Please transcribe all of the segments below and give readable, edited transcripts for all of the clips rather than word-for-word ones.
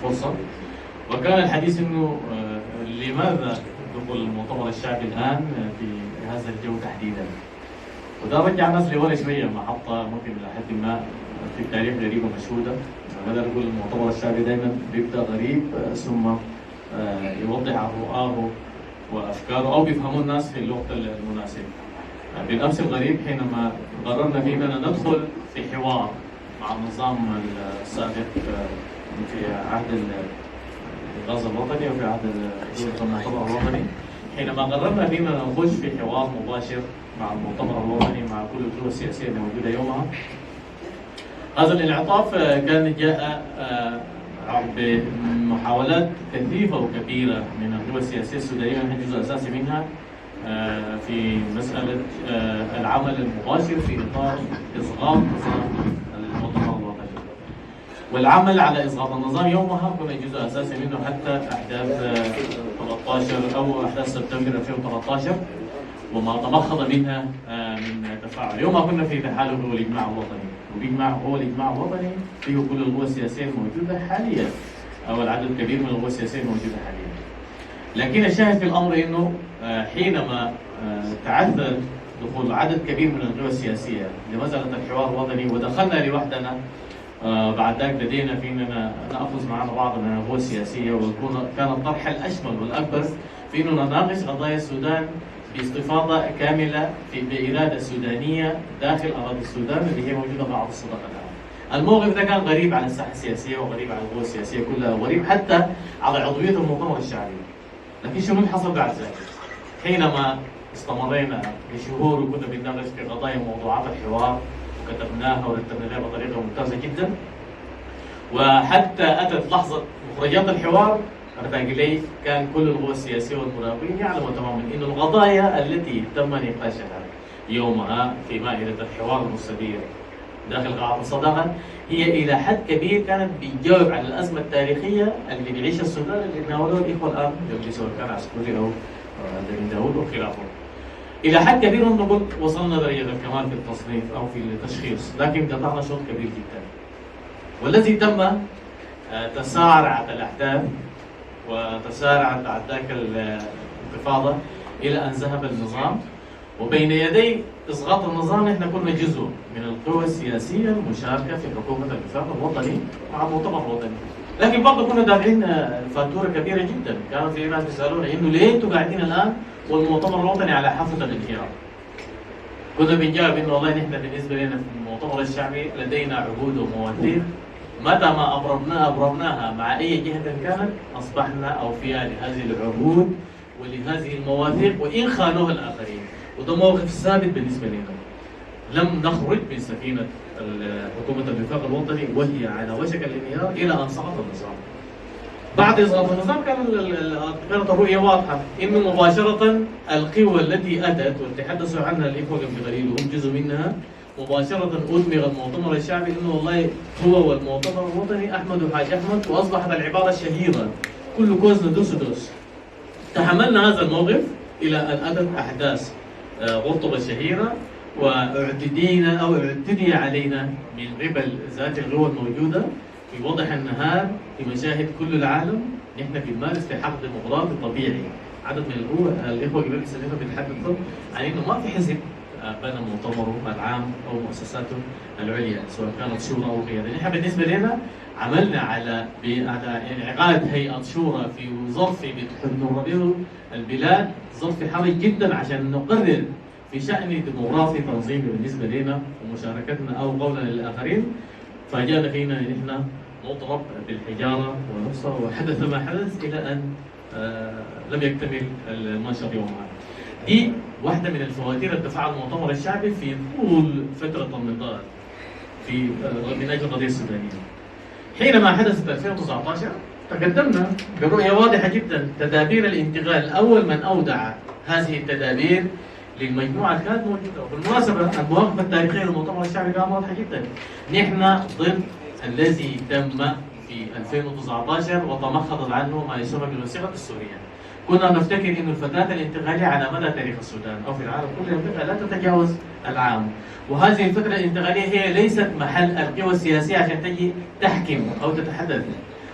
الفرصة. وكان الحديث إنه لماذا دخول المؤتمر الشعبي الآن في هذا الجو تحديدا؟ وده رجع الناس لورا شوية، محطة ممكن إلى حد ما في التاريخ غريبة مشهودة. بدل نقول المؤتمر الشعبي دائما بيبدأ غريب ثم يوضح عن رؤاه وأفكاره أو بيفهموا الناس في الوقت المناسب. بالأمس الغريب حينما قررنا فيه أننا ندخل في حوار مع النظام السابق في عهد الغاز الوطني وفي عهد المؤتمر الوطني، حينما قررنا فيه أننا نخش في حوار مباشر مع المؤتمر الوطني مع كل القوى السياسية اللي موجودة يومها. هذا الانعطاف كان جاء بمحاولات كثيفة وكبيرة من القوى السياسية السودانية، ونحن جزء أساسي منها في مسألة العمل المباشر في إطار إسقاط نظام المؤتمر الوطني والعمل على إسقاط النظام. يومها كنا جزء أساسي منه حتى أحداث 13 أو أحداث سبتمبر 2013 وما تمخض منها من تفاعل. يومها كنا في تحالف هو الإجماع الوطني، هو الإجماع الوطني فيه كل القوى السياسية الموجودة حاليا أو العدد الكبير من القوى السياسية الموجودة حاليا. لكن الشاهد في الأمر إنه حينما تعثر دخول عدد كبير من القوى السياسية لمسألة الحوار الوطني ودخلنا لوحدنا، بعد ذلك بدينا في اننا ناخذ معنا بعض من القوى السياسيه، كان الطرح الاشمل والاكبر في انه نناقش قضايا السودان باستفاضه كامله باراده سودانيه داخل اراضي السودان اللي هي موجوده بعض الصدق الان. الموقف ده كان غريب على الساحه السياسيه وغريب على القوى السياسيه كلها وغريب حتى على عضويه المؤتمر الشعبي. لكن شنو اللي حصل بعد ذلك؟ حينما استمرينا لشهور وكنا بنناقش في قضايا وموضوعات الحوار وكتبناها ورتبنا لها بطريقه ممتازه جدا، وحتى اتت لحظه مخرجات الحوار انا باقي لي كان كل القوى السياسيه والمراقبين يعلموا تماما انه القضايا التي تم نقاشها يومها في مائده الحوار المستدير داخل قاعه الصداقه هي الى حد كبير كانت بتجاوب على الازمه التاريخيه اللي بيعيشها السودان اللي تناولوها الاخوه الان سواء كان عسكري او بن داوود وخلافه. الى حد كبير نقول وصلنا درجه الكمال في التصنيف او في التشخيص، لكن قطعنا شوط كبير جدا. والذي تم تسارعت الاحداث وتسارعت بعد ذاك الانتفاضه الى ان ذهب النظام، وبين يدي اسقاط النظام احنا كنا جزء من القوى السياسيه المشاركه في حكومه الوفاق الوطني مع المؤتمر الوطني. لكن برضه كنا دافعين فاتوره كبيره جدا، كانوا في ناس بيسالونا انه ليه انتم قاعدين الان والمؤتمر الوطني على حافه الانهيار؟ كنا بنجاوب انه والله نحن بالنسبه لنا في المؤتمر الشعبي لدينا عهود ومواثيق، متى ما ابرمناها مع اي جهه كانت اصبحنا اوفياء لهذه العهود ولهذه المواثيق وان خانوها الاخرين، وده موقف ثابت بالنسبه لنا. لم نخرج من سفينه حكومه الوفاق الوطني وهي على وشك الانهيار الى ان سقط النظام. بعد اسقاط النظام كانت الرؤيه واضحه انه مباشره القوى التي اتت وتحدثوا عنها الاخوه قبل قليل وهم جزء منها مباشره ادمغ المؤتمر الشعبي انه والله هو والمؤتمر الوطني احمد وحاج احمد، واصبحت العباره الشهيره كل كوز ندوس دوس. تحملنا هذا الموقف الى ان اتت احداث غرطبه الشهيره واعتدينا او اعتدي علينا من قبل ذات القوى الموجوده في وضح النهار في مشاهد كل العالم. نحن في مارس في حقل ديمقراطي طبيعي. عدد من الاخوه قبل سنتين بيتحدثوا عن انه ما في حزب بنى مؤتمره العام او مؤسساته العليا سواء كانت شورى او قياده. نحن بالنسبه لنا عملنا على انعقاد هيئه شورى في ظرف بتمر به البلاد، ظرف حرج جدا عشان نقرر في شان ديمقراطي تنظيمي بالنسبه لنا ومشاركتنا او قولنا للاخرين. فاجانا فينا نحن نضرب بالحجاره ونفسه وحدث ما حدث الى ان لم يكتمل المنشط يومها. دي واحده من الفواتير الدفاع المؤتمر الشعبي في طول فتره النضال من اجل القضيه السودانيه. حينما حدثت 2019 تقدمنا برؤيه واضحه جدا، تدابير الانتقال. اول من اودع هذه التدابير للمجموعه اللي كانت موجوده، وبالمناسبه المواقف التاريخيه للمؤتمر الشعبي كانت واضحه جدا. نحن ضد الذي تم في 2019 وتمخضت عنه ما يسمى بالوثيقه السوريه. كنا نفتكر انه الفترات الانتقاليه على مدى تاريخ السودان او في العالم كله لا تتجاوز العام، وهذه الفتره الانتقاليه هي ليست محل القوى السياسيه عشان تجي تحكم او تتحدث.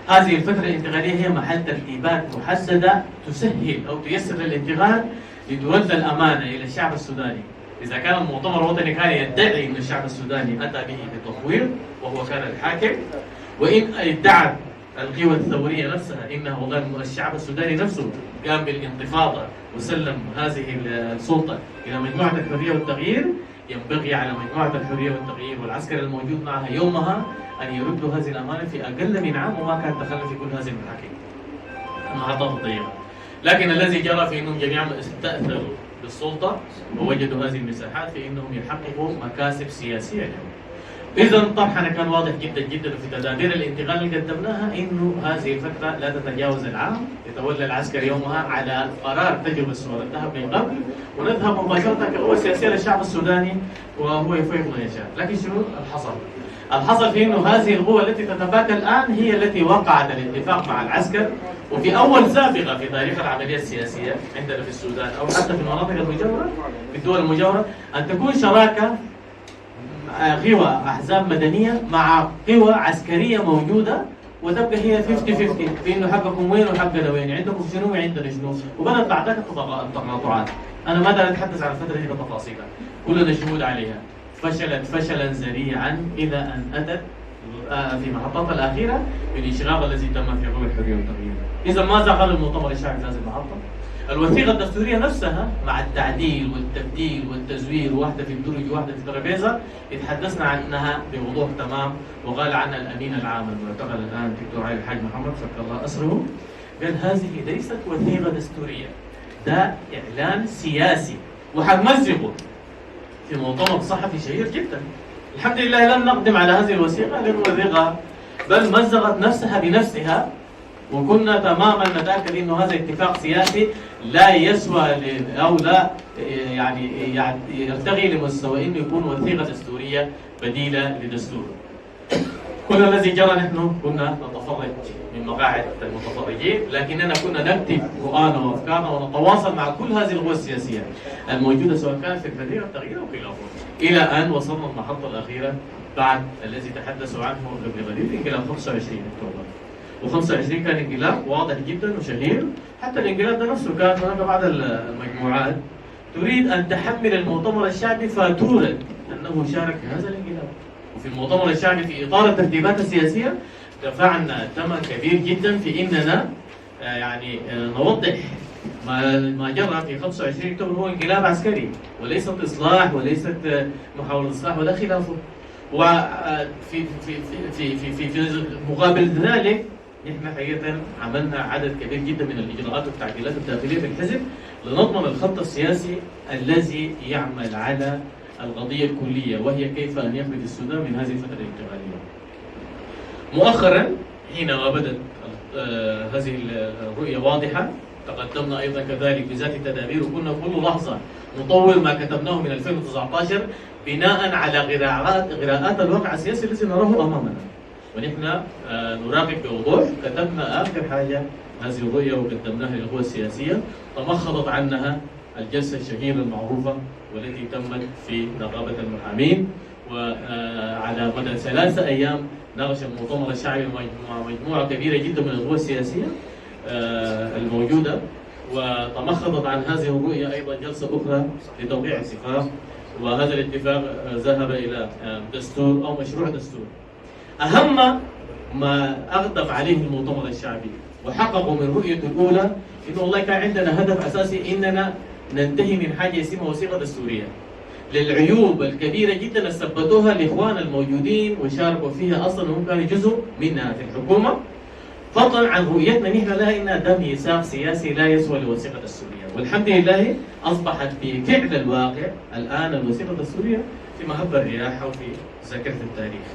هذه الفترة الانتقالية هي محل ترتيبات محددة تسهل أو تيسر الانتقال لترد الأمانة إلى الشعب السوداني. إذا كان المؤتمر الوطني كان يدعي أن الشعب السوداني أتى به بتطوير وهو كان الحاكم، وإن ادعت القوى الثورية نفسها إنه والله الشعب السوداني نفسه قام بالانتفاضة وسلم هذه السلطة إلى مجموعة الحرية والتغيير، ينبغي على مجموعة الحرية والتغيير والعسكر الموجود معها يومها أن يردوا هذه الأمانة في أقل من عام، وما كان دخلنا في كل هذه المحطات الضيقة. لكن الذي جرى في أنهم جميعا استأثروا بالسلطة ووجدوا هذه المساحات في أنهم يحققوا مكاسب سياسية لهم. إذا طرحنا كان واضح جدا جدا في تدابير الانتقال اللي قدمناها إنه هذه الفترة لا تتجاوز العام، يتولى العسكر يومها على قرار تجربة السؤال الذهب من قبل، ونذهب مباشرة كقوة سياسية للشعب السوداني وهو يفيض ما يشاء. لكن شنو الحصل؟ الحصل في انه هذه القوى التي تتباكى الان هي التي وقعت الاتفاق مع العسكر، وفي اول سابقه في تاريخ العمليه السياسيه عندنا في السودان او حتى في المناطق المجاوره في الدول المجاوره ان تكون شراكه قوى احزاب مدنيه مع قوى عسكريه موجوده، وتبقى هي 50-50 في انه حقكم وين وحقنا وين، عندكم شنو وعندنا شنو، وبدات تعتقد التقاطعات. انا ما دار اتحدث عن الفتره هي بتفاصيلها، كلنا شهود عليها. فشلت فشلا ذريعا الى ان اتت في محطاتها الاخيره بالانشغال الذي تم في قوى الحريه والتغيير. اذا ماذا قال المؤتمر الشعبي في هذه المحطه؟ الوثيقه الدستوريه نفسها مع التعديل والتبديل والتزوير، واحده في الدرج وواحده في الترابيزه، تحدثنا عنها بوضوح تمام، وقال عنها الامين العام المعتقل الان الدكتور علي الحاج محمد فك الله اسره، قال هذه ليست وثيقه دستوريه، ده اعلان سياسي وحنمزقه في مؤتمر صحفي شهير جدا. الحمد لله لم نقدم على هذه الوثيقه لنوثقها، بل مزقت نفسها بنفسها، وكنا تماما نتاكد انه هذا اتفاق سياسي لا يسوى او لا يعني يرتقي لمستوى انه يكون وثيقه دستوريه بديله لدستور. كل الذي جرى نحن كنا نتفرج من مقاعد المتفرجين، لكننا كنا نكتب رؤانا وافكارنا ونتواصل مع كل هذه القوى السياسيه الموجوده سواء كانت في الحريه والتغيير او خلافه، الى ان وصلنا المحطه الاخيره بعد الذي تحدثوا عنه قبل قليل، انقلاب 25 اكتوبر. و25 كان انقلاب واضح جدا وشهير، حتى الانقلاب ده نفسه كان هناك بعض المجموعات تريد ان تحمل المؤتمر الشعبي فاتوره انه شارك في هذا الانقلاب. وفي المؤتمر الشعبي في اطار الترتيبات السياسيه دفعنا ثمن كبير جدا في اننا يعني نوضح ما جرى في 25 اكتوبر هو انقلاب عسكري وليست اصلاح وليست محاوله اصلاح ولا خلافه. وفي في في في في في مقابل ذلك نحن حقيقه عملنا عدد كبير جدا من الاجراءات والتعديلات الداخليه في الحزب لنضمن الخط السياسي الذي يعمل على القضيه الكليه، وهي كيف ان يخرج السودان من هذه الفتره الانتقاليه. مؤخرا حينما بدات هذه الرؤيه واضحه، تقدمنا ايضا كذلك بذات التدابير، وكنا كل لحظه نطور ما كتبناه من 2019 بناء على قراءات الواقع السياسي الذي نراه امامنا. ونحن نراقب بوضوح، كتبنا اخر حاجه هذه الرؤيه وقدمناها للقوى السياسيه، تمخضت عنها الجلسه الشهيره المعروفه والتي تمت في نقابه المحامين، وعلى مدى 3 ايام ناقش المؤتمر الشعبي مع مجموعه كبيره جدا من القوى السياسيه الموجوده، وتمخضت عن هذه الرؤيه ايضا جلسه اخرى لتوقيع اتفاق، وهذا الاتفاق ذهب الى دستور او مشروع دستور. اهم ما اغدق عليه المؤتمر الشعبي وحققوا من رؤيته الاولى انه والله كان عندنا هدف اساسي اننا ننتهي من حاجه اسمها وثيقه دستوريه للعيوب الكبيره جدا اللي ثبتوها الاخوان الموجودين وشاركوا فيها اصلا وهم كانوا جزء منها في الحكومه، فضلا عن رؤيتنا نحن لها انها ده ميثاق سياسي لا يسوى لوثيقه دستوريه. والحمد لله اصبحت في فعل الواقع الان الوثيقه الدستوريه في مهب الرياح وفي ذاكره التاريخ.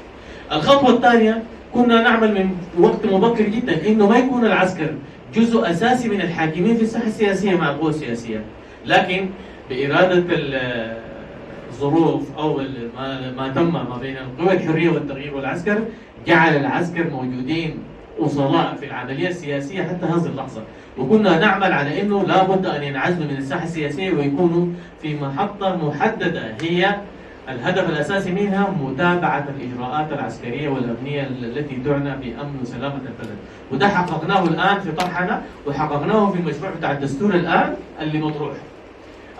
الخطوه الثانيه كنا نعمل من وقت مبكر جدا انه ما يكون العسكر جزء اساسي من الحاكمين في الساحه السياسيه مع القوى السياسيه، لكن باراده الظروف او ما تم ما بين القوى الحريه والتغيير والعسكر جعل العسكر موجودين وصلاء في العمليه السياسيه حتى هذه اللحظه، وكنا نعمل على انه لابد ان ينعزلوا من الساحه السياسيه ويكونوا في محطه محدده هي الهدف الأساسي منها متابعة الإجراءات العسكرية والأمنية التي تعنى بأمن وسلامة البلد، وده حققناه الآن في طرحنا وحققناه في المشروع بتاع الدستور الآن اللي مطروح.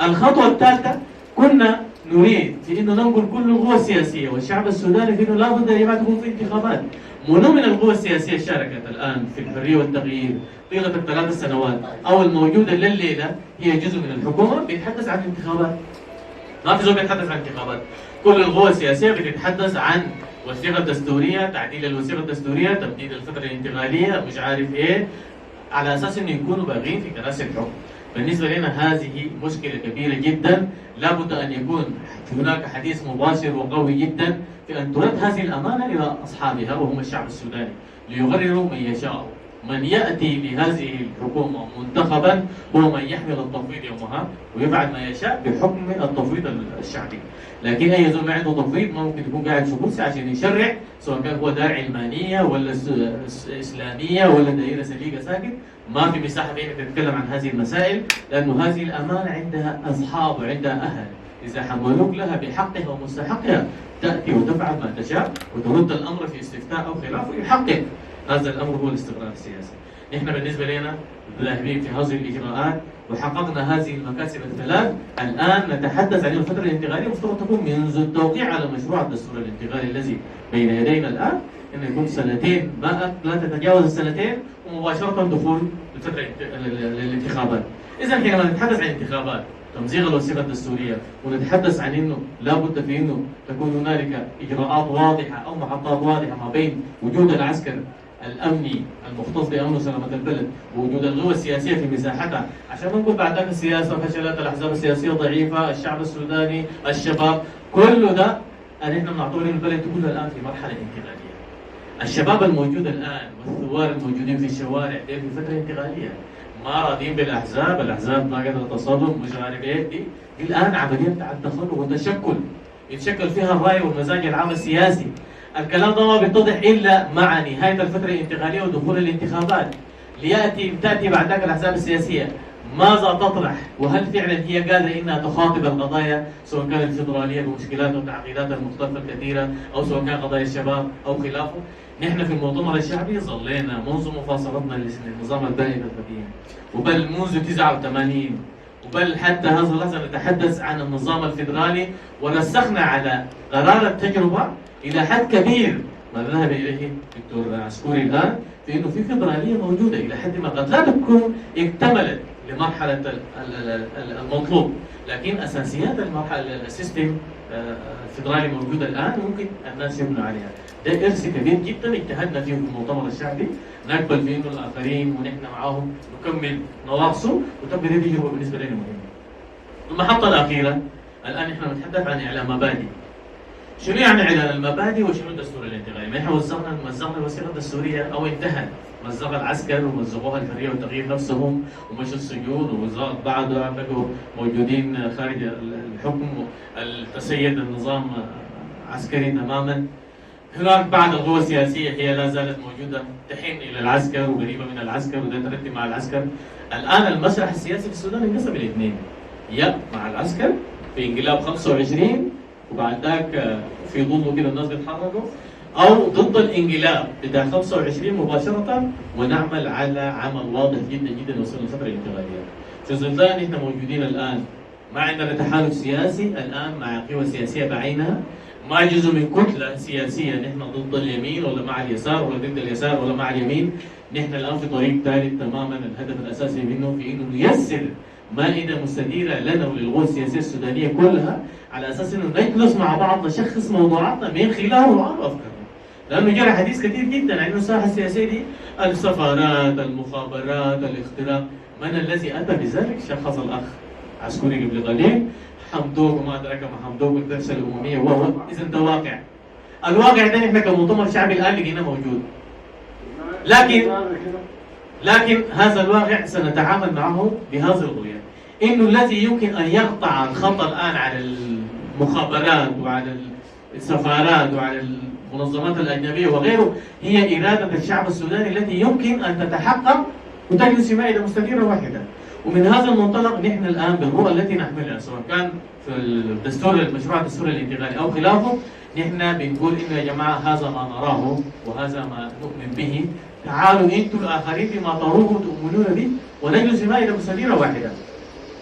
الخطوة الثالثة كنا نريد في انه ننقل كل القوى السياسيه والشعب السوداني في انه لابد يا جماعه تكون في انتخابات. منو من القوى السياسيه شاركت الان في الحريه والتغيير طيله الثلاث سنوات او الموجوده لليله هي جزء من الحكومه بيتحدث عن انتخابات. ما في زول بيتحدث عن انتخابات، كل القوى السياسيه بتتحدث عن وثيقه دستوريه، تعديل الوثيقه الدستوريه، تمديد الفتره الانتقاليه، مش عارف ايه، على اساس انه يكونوا باغين في كراسي الحكم. بالنسبة لنا هذه مشكلة كبيرة جدا، لابد أن يكون هناك حديث مباشر وقوي جدا في أن ترد هذه الأمانة إلى أصحابها وهم الشعب السوداني ليغرروا من يشاء. من يأتي لهذه الحكومة منتخبا هو من يحمل التفويض يومها ويفعل ما يشاء بحكم التفويض الشعبي. لكن أي زول ما عنده تفويض ما ممكن يكون قاعد في كرسي عشان يشرع، سواء كان هو دار علمانية ولا إسلامية ولا دائرة سليقة ساكت. ما في مساحة بينك تتكلم عن هذه المسائل، لأنه هذه الأمانة عندها أصحاب وعندها أهل، إذا حملوك لها بحقها ومستحقها تأتي وتفعل ما تشاء وترد الأمر في استفتاء أو خلافه يحقق. هذا الأمر هو الاستقرار السياسي. نحن بالنسبة لنا ذاهبين في هذه الإجراءات وحققنا هذه المكاسب الثلاث. الآن نتحدث عن الفترة الانتقالية، مفترض تكون منذ التوقيع على مشروع الدستور الانتقالي الذي بين يدينا الآن، انه يكون سنتين لا تتجاوز السنتين ومباشرة دخول الفترة الانتخابات. إذا حينما نتحدث عن انتخابات تمزيق الوثيقة الدستورية ونتحدث عن انه لابد في انه تكون هنالك اجراءات واضحة او محطات واضحة ما بين وجود العسكر الامني المختص بامن وسلامة البلد ووجود القوى السياسية في مساحتها، عشان ما نقول بعد ذاك السياسة فشلت، الاحزاب السياسية ضعيفة، الشعب السوداني، الشباب، كل ده ان احنا بنعتبر ان البلد كلها الان في مرحلة انتقالية. الشباب الموجود الان والثوار الموجودين في الشوارع دي في فترة انتقالية، ما راضيين بالاحزاب، الاحزاب ما قادرة تصادم، مش عارف ايه، دي الان عملية بتاع التخلق والتشكل يتشكل فيها الراي والمزاج العام السياسي. الكلام ده ما بيتضح الا مع نهايه الفتره الانتقاليه ودخول الانتخابات، تاتي بعد ذلك الاحزاب السياسيه ماذا تطرح، وهل فعلا هي قادره انها تخاطب القضايا سواء كانت الفدراليه بمشكلاتها وتعقيداتها المختلفه الكثيره او سواء كان قضايا الشباب او خلافه. نحن في المؤتمر الشعبي ظلينا منذ مفاصلتنا للنظام البائد القديم، وبل منذ 89 وبل حتى هذه اللحظه نتحدث عن النظام الفدرالي، ورسخنا على قرار التجربه الى حد كبير ما ذهب اليه الدكتور عسكوري الان في انه في فدراليه موجوده الى حد ما قد لا تكون اكتملت لمرحله المطلوب، لكن اساسيات المرحله السيستم الفدرالي موجوده الان ممكن الناس يبنوا عليها. ده ارث كبير جدا اجتهدنا فيه في المؤتمر الشعبي، نقبل فيه انه الاخرين ونحن معاهم نكمل نواقصه، وتبقى دي تجربه بالنسبه لنا مهمه. المحطه الاخيره الان نحن نتحدث عن اعلان مبادئ. شنو يعني اعلان المبادئ وشنو الدستور الانتقالي؟ ما احنا مزقنا الوثيقه الدستوريه او انتهت، مزق العسكر ومزقوها الحريه والتغيير نفسهم ومشوا السجون وبعدها بقوا موجودين خارج الحكم، تسيد النظام عسكري تماما. هناك بعض القوى السياسيه هي لا زالت موجوده تحن الى العسكر وقريبه من العسكر وده ترتب مع العسكر. الان المسرح السياسي في السودان انقسم الاثنين، يا مع العسكر في انقلاب 25 وبعد ذاك في ضده كده الناس بيتحركوا، او ضد الانقلاب بتاع 25 مباشره ونعمل على عمل واضح جدا جدا يوصل للفتره الانتقاليه. في ظل احنا موجودين الان ما عندنا تحالف سياسي الان مع قوى سياسيه بعينها، ما جزء من كتله سياسيه نحن ضد اليمين ولا مع اليسار ولا ضد اليسار ولا مع اليمين. نحن الان في طريق ثالث تماما، الهدف الاساسي منه في انه نيسر مائده مستديره لنا وللقوى السياسيه السودانيه كلها، على اساس انه نجلس مع بعض نشخص موضوعاتنا من خلال وعرض افكارنا. لانه جرى حديث كثير جدا عن الساحه السياسيه دي، السفارات، المخابرات، الاختراق، من الذي اتى بذلك؟ شخص الاخ عسكري قبل قليل، حمدوك وما ادراك ما حمدوك والدرس الامميه وهو اذا ده واقع. الواقع ده احنا كمؤتمر شعبي الان لقيناه موجود. لكن هذا الواقع سنتعامل معه بهذه الرؤيه، انه الذي يمكن ان يقطع الخط الان على المخابرات وعلى السفارات وعلى المنظمات الاجنبيه وغيره هي اراده الشعب السوداني التي يمكن ان تتحقق وتجلس في مائده مستديره واحده. ومن هذا المنطلق نحن الان بالرؤى التي نحملها سواء كان في الدستور المشروع الدستور الانتقالي او خلافه، نحن بنقول انه يا جماعه هذا ما نراه وهذا ما نؤمن به، تعالوا انتم الاخرين بما تروه وتؤمنون به ونجلس الى مسيره واحده.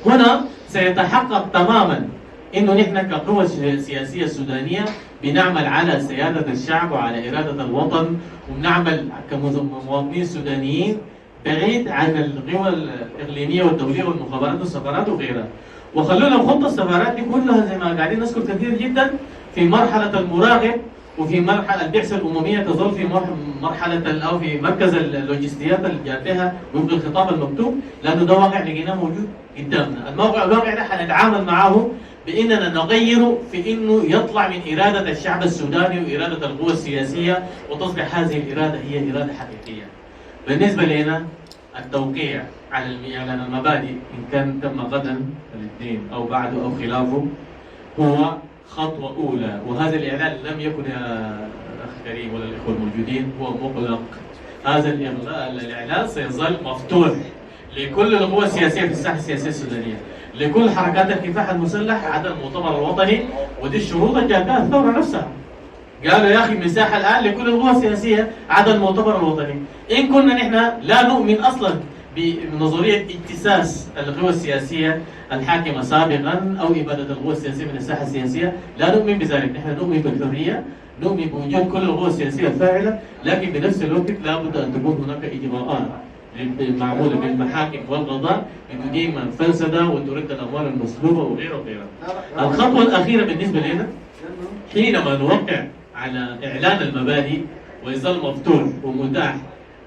هنا سيتحقق تماما انه نحن كقوى سياسيه سودانيه بنعمل على سياده الشعب وعلى اراده الوطن، وبنعمل كمواطنين سودانيين بعيد عن القوى الاقليميه والدوليه والمخابرات والسفارات وغيرها. وخلونا نحط السفارات دي كلها زي ما قاعدين نذكر كثير جدا في مرحله المراقب، وفي مرحله البعثه الامميه تظل في مرحله او في مركز اللوجستيات اللي جاتها وفق الخطاب المكتوب، لانه ده واقع لقيناه موجود قدامنا. الواقع ده حنتعامل معه باننا نغيره في انه يطلع من اراده الشعب السوداني واراده القوى السياسيه، وتصبح هذه الاراده هي اراده حقيقيه. بالنسبه لنا التوقيع على اعلان المبادئ ان كان تم غدا الاثنين او بعده او خلافه هو خطوه اولى، وهذا الاعلان لم يكن يا اخ كريم ولا الاخوه الموجودين هو مغلق. هذا الاعلان سيظل مفتوح لكل القوى السياسيه في الساحه السياسيه السودانيه، لكل حركات الكفاح المسلح عدا المؤتمر الوطني، ودي الشروط اللي جابها الثوره نفسها. قالوا يا اخي مساحه الان لكل القوى السياسيه عدا المؤتمر الوطني. ان كنا نحن لا نؤمن اصلا بنظريه اجتساس القوى السياسيه الحاكمه سابقا او اباده القوى السياسيه من الساحه السياسيه، لا نؤمن بذلك. نحن نؤمن بالحريه، نؤمن بوجود كل القوى السياسيه الفاعله، لكن بنفس الوقت لابد ان تكون هناك اجراءات معموله بالمحاكم والقضاء بدون منفسده وترد الاموال المسلوبه وغيره وغيره. الخطوه الاخيره بالنسبه لنا حينما نوقع على اعلان المبادئ ويظل مفتوح ومتاح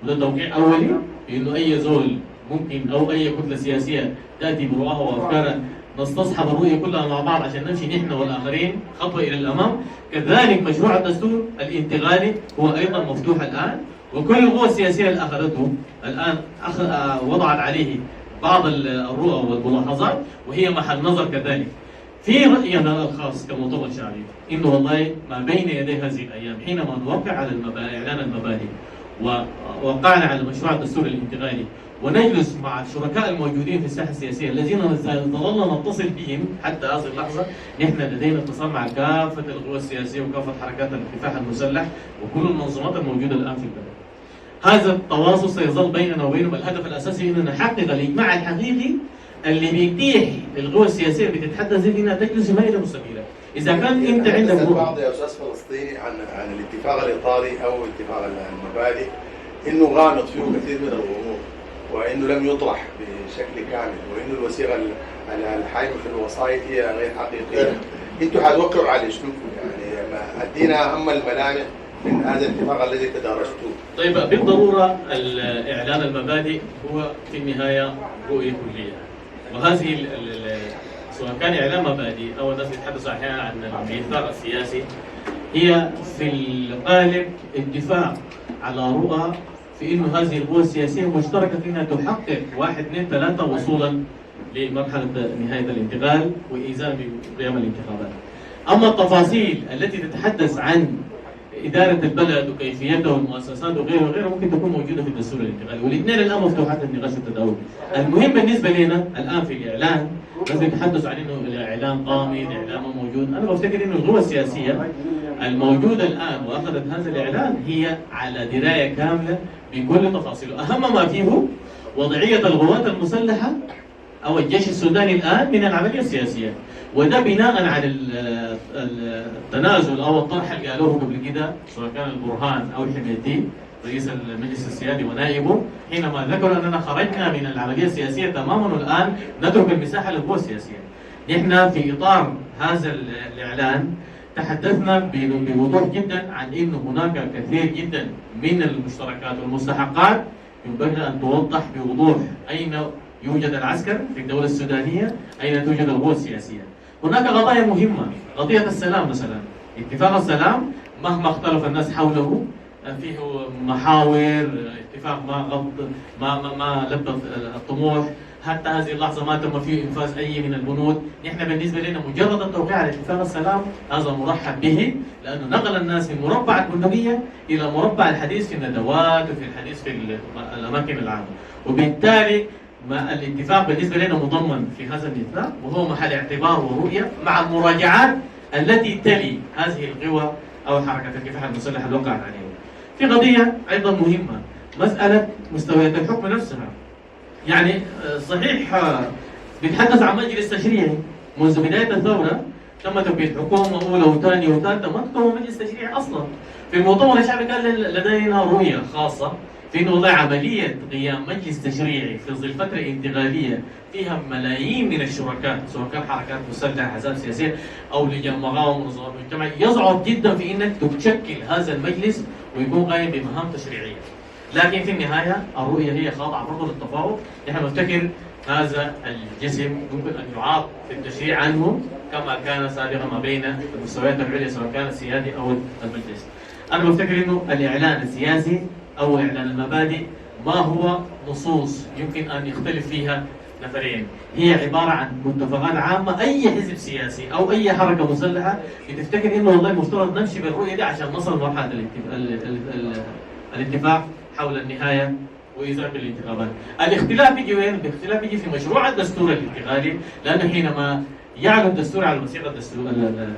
وده توقيع اولي بانه اي زول ممكن او اي كتله سياسيه تاتي برؤاها وافكارها نستصحب الرؤيه كلها مع بعض عشان نمشي نحن والاخرين خطوه الى الامام. كذلك مشروع الدستور الانتقالي هو ايضا مفتوح الان، وكل القوى السياسيه اللي اخذته الان وضعت عليه بعض الرؤى والملاحظات وهي محل نظر كذلك. في راينا الخاص كمؤتمر شعبي انه والله ما بين يدي هذه الايام حينما نوقع على اعلان المبادئ ووقعنا على مشروع الدستور الانتقالي ونجلس مع الشركاء الموجودين في الساحه السياسيه الذين ظللنا نتصل بهم حتى هذه اللحظه. نحن لدينا اتصال مع كافه القوى السياسيه وكافه حركات الكفاح المسلح وكل المنظمات الموجوده الان في البلد. هذا التواصل سيظل بيننا وبينهم. الهدف الاساسي اننا نحقق الاجماع الحقيقي اللي بيتيح للقوى السياسيه اللي بتتحدث انها تجلس مائده مستقبله. اذا كان انت عندك البعض يا استاذ فلسطيني عن الاتفاق الاطاري او اتفاق المبادئ انه غامض فيه كثير من الغموض، وانه لم يطرح بشكل كامل، وانه الوثيقه الحايمه في الوسائط هي غير حقيقيه. انتم حتوقعوا على شنو؟ يعني ادينا اهم الملامح من هذا الاتفاق الذي تدارجتوه. طيب بالضروره اعلان المبادئ هو في النهايه رؤيه كليه، وهذه سواء كان اعلان مبادئ او الناس يتحدثوا احيانا عن الميثاق السياسي هي في الغالب اتفاق على رؤى في انه هذه القوى السياسيه مشتركه في انها تحقق 1 2 3 وصولا لمرحله نهايه الانتقال وايزان بقيام الانتخابات. اما التفاصيل التي تتحدث عن إدارة البلد وكيفيته والمؤسسات وغيره وغيره ممكن تكون موجودة في الدستور الانتقالي، والاثنين الآن مفتوحات للنقاش والتداول. المهم بالنسبة لنا الآن في الإعلان لازم نتحدث عن إنه الإعلان قامي، الإعلان موجود. أنا بفتكر إنه القوى السياسية الموجودة الآن وأخذت هذا الإعلان هي على دراية كاملة بكل تفاصيله. أهم ما فيه وضعية القوات المسلحة أو الجيش السوداني الآن من العملية السياسية، وده بناء على التنازل او الطرح اللي قالوه قبل كده سواء كان البرهان او حميدتي رئيس المجلس السيادي ونائبه حينما ذكروا اننا خرجنا من العمليه السياسيه تماما والان نترك المساحه للقوى السياسيه. نحن في اطار هذا الاعلان تحدثنا بوضوح جدا عن انه هناك كثير جدا من المشتركات والمستحقات ينبغي ان توضح بوضوح اين يوجد العسكر في الدوله السودانيه، اين توجد القوى السياسيه. هناك قضايا مهمة، قضية السلام مثلا، اتفاق السلام مهما اختلف الناس حوله فيه محاور، اتفاق ما لبى الطموح، حتى هذه اللحظة ما تم فيه إنفاذ أي من البنود. نحن بالنسبة لنا مجرد التوقيع على اتفاق السلام هذا مرحب به، لأنه نقل الناس من مربع البندقية إلى مربع الحديث في الندوات وفي الحديث في الأماكن العامة، وبالتالي ما الاتفاق بالنسبه لنا مضمن في هذا الاتفاق، وهو محل اعتبار ورؤيه مع المراجعات التي تلي هذه القوى او حركه الكفاح المسلحه اللي وقعت عليها. في قضيه ايضا مهمه، مساله مستويات الحكم نفسها. يعني صحيح بيتحدث عن مجلس تشريعي، منذ بدايه الثوره تم تكوين حكومه اولى وثانيه وثالثه، ما تكون مجلس تشريعي اصلا. في المؤتمر الشعبي كان لدينا رؤيه خاصه في انه والله عمليه قيام مجلس تشريعي في ظل فتره انتقاليه فيها ملايين من الشركاء، سواء كان حركات مسلحه، احزاب سياسيه او لجان مقاومه ومنظمات مجتمع، يصعب جدا في انك تشكل هذا المجلس ويكون قايم بمهام تشريعيه. لكن في النهايه الرؤيه هي خاضعه برضه للتفاوض. نحن نفتكر هذا الجسم يمكن ان يعاق في التشريع عنه كما كان سابقا ما بين المستويات العليا سواء كان السيادي او المجلس. انا بفتكر انه الاعلان السياسي او اعلان المبادئ ما هو نصوص يمكن ان يختلف فيها نفرين، هي عباره عن متفقات عامه. اي حزب سياسي او اي حركه مسلحه بتفتكر انه والله المفترض نمشي بالرؤيه دي عشان نصل لمرحله الاتفاق حول النهايه واذا بالانتخابات. الاختلاف يجي وين؟ الاختلاف يجي في مشروع الدستور الانتقالي، لانه حينما يعلو الدستور على وثيقه الدستور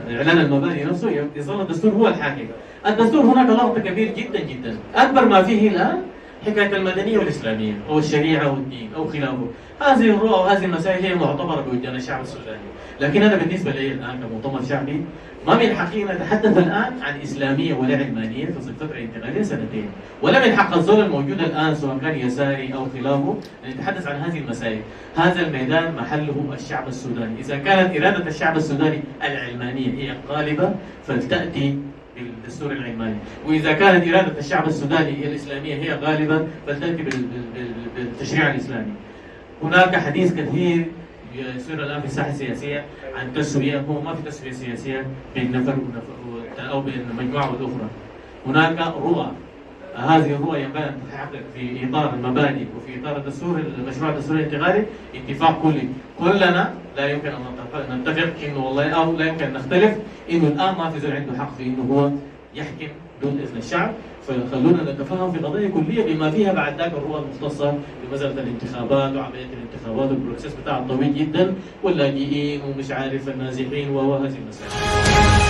اعلان المبادئ نفسه يظل الدستور هو الحاكم. الدستور هناك لغط كبير جدا جدا، اكبر ما فيه الان حكايه المدنيه والاسلاميه او الشريعه والدين او خلافه. هذه الرؤى وهذه المسائل هي معتبره بوجدان الشعب السوداني، لكن انا بالنسبه لي الان كمؤتمر شعبي ما من حقي ان اتحدث الان عن اسلاميه ولا علمانيه في ظل فتره انتقاليه سنتين، ولا من حق الزول الموجود الان سواء كان يساري او خلافه ان يتحدث عن هذه المسائل. هذا الميدان محله الشعب السوداني، اذا كانت اراده الشعب السوداني العلمانيه هي غالبه فلتاتي بالدستور العلماني، واذا كانت اراده الشعب السوداني الاسلاميه هي غالبا فلتاتي بالتشريع الاسلامي. هناك حديث كثير يصير الان في الساحه السياسيه عن تسويه، هو ما في تسويه سياسيه بين نفر او بين مجموعه والاخرى. هناك رؤى، هذه الرؤى ينبغي ان تتحقق في اطار المبادئ وفي اطار الدستور المشروع الدستوري الانتقالي اتفاق كلي. كلنا لا يمكن ان نتفق انه والله او لا يمكن ان نختلف انه الان ما في زول عنده حق في انه هو يحكم دون اذن الشعب، فخلونا نتفاهم في قضيه كليه بما فيها بعد ذاك الرؤى المختصه بمساله الانتخابات وعمليه الانتخابات والبروسيس بتاعها طويل جدا واللاجئين ومش عارف النازحين وهذه المسائل.